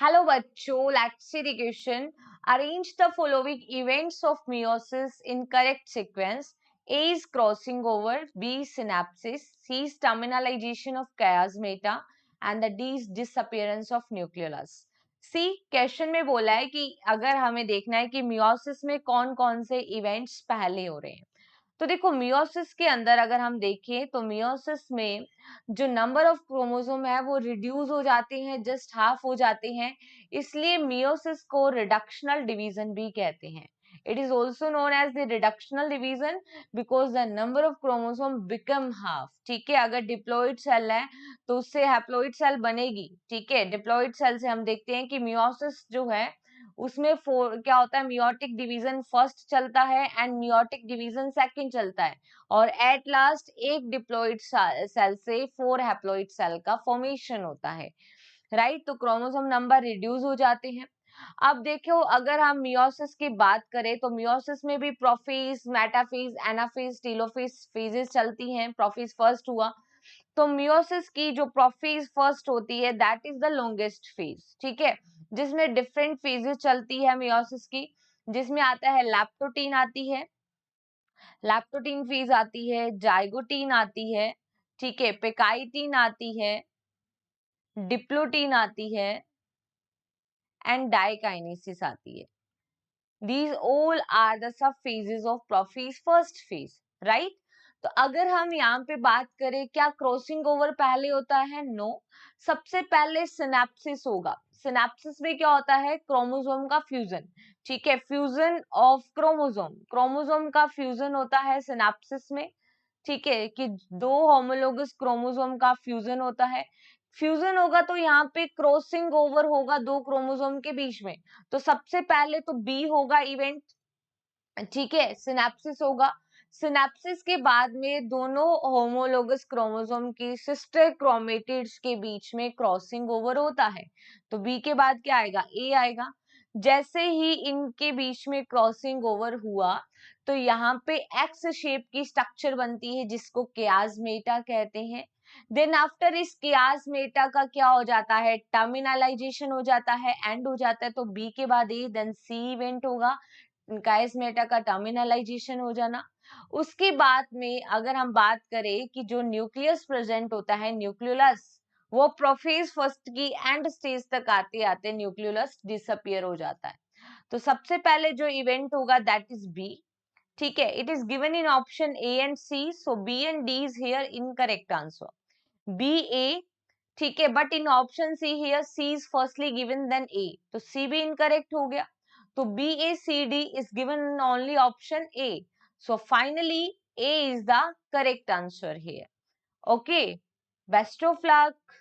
Hello बच्चों, let's see the question. Arrange the following events of meiosis in correct sequence. A is crossing over, B is synapsis, C is terminalization of chiasmata and the D is disappearance of nucleolus. C question में बोला है कि अगर हमें देखना है कि meiosis में कौन कौन से इवेंट्स पहले हो रहे हैं। तो देखो मियोसिस के अंदर अगर हम देखें तो मियोसिस में जो नंबर ऑफ क्रोमोसोम है वो रिड्यूस हो जाते हैं, जस्ट हाफ हो जाते हैं, इसलिए मियोसिस को रिडक्शनल डिवीजन भी कहते हैं। It is also known as the reductional division because the number of chromosome become half. ठीक है, अगर डिप्लॉइड सेल है तो उससे हैप्लॉइड सेल बनेगी। ठीक है, डिप्लॉइड सेल से हम देखते हैं कि मियोसिस जो है उसमें क्या होता है, मियोटिक डिवीजन फर्स्ट चलता है एंड मियोटिक डिवीजन सेकंड चलता है और एट लास्ट एक डिप्लॉइड सेल से 4 हैप्लॉइड सेल का फॉर्मेशन होता है। राइट, तो क्रोमोसोम नंबर रिड्यूस हो जाते हैं। अब देखो अगर हम मियोसिस की बात करें तो मियोसिस में भी prophase, metaphase, anaphase, telophase phases चलती हैं। प्रोफेज फर्स्ट हुआ तो मियोसिस की जो प्रोफेज फर्स्ट होती है that is the longest phase. ठीक है, जिसमें डिफरेंट फेजेस चलती है मियोसिस की, जिसमें आता है लैप्टोटीन आती है, लैप्टोटीन फेज आती है, जाइगोटीन आती है, ठीक है, पेकाइटीन आती है, डिप्लोटीन आती है एंड डाइकाइनेसिस आती है। These all are the sub phases of prophase first phase, right? तो अगर हम यहाँ पे बात करें क्या क्रॉसिंग ओवर पहले होता है? नो, सबसे पहले सिनेप्सिस होगा। सिनेप्सिस में क्या होता है? क्रोमोसोम का फ्यूजन। ठीक है, फ्यूजन ऑफ क्रोमोसोम, क्रोमोसोम का फ्यूजन होता है सिनेप्सिस में। ठीक है, कि दो होमोलोगस क्रोमोसोम का फ्यूजन होता है। फ्यूजन होगा तो यहाँ पे क्रॉसिंग ओवर होगा दो क्रोमोसोम के बीच में। तो सबसे पहले तो बी होगा इवेंट। ठीक है, सिनेप्सिस होगा। सिनेप्सिस के बाद में दोनों होमोलोगस क्रोमोसोम की सिस्टर क्रोमेटिड्स के बीच में क्रॉसिंग ओवर होता है। तो बी के बाद क्या आएगा? ए आएगा। जैसे ही इनके बीच में क्रॉसिंग ओवर हुआ तो यहाँ पे एक्स शेप की स्ट्रक्चर बनती है जिसको कियास्मेटा कहते हैं। देन आफ्टर इस कियास्मेटा का क्या हो जाता है? टर्मिनलाइजेशन हो जाता है, एंड हो जाता है। तो बी के बाद ए, देन सी इवेंट होगा, कायस्मेटा का टर्मिनलाइजेशन हो जाना। उसके बाद में अगर हम बात करें कि जो न्यूक्लियस प्रेजेंट होता है, न्यूक्लियोलस, वो प्रोफेज फर्स्ट की एंड स्टेज तक आते आते न्यूक्लियोलस डिसअपियर हो जाता है। तो सबसे पहले जो इवेंट होगा दैट इज बी। ठीक है, it is given in option A and C, so B and D is here incorrect answer. B A, ठीक है, but in option C here C is firstly given then A, तो C भी incorrect हो गया। तो B A C D is given in only option A. So finally A is the correct answer here. Okay. Best of luck.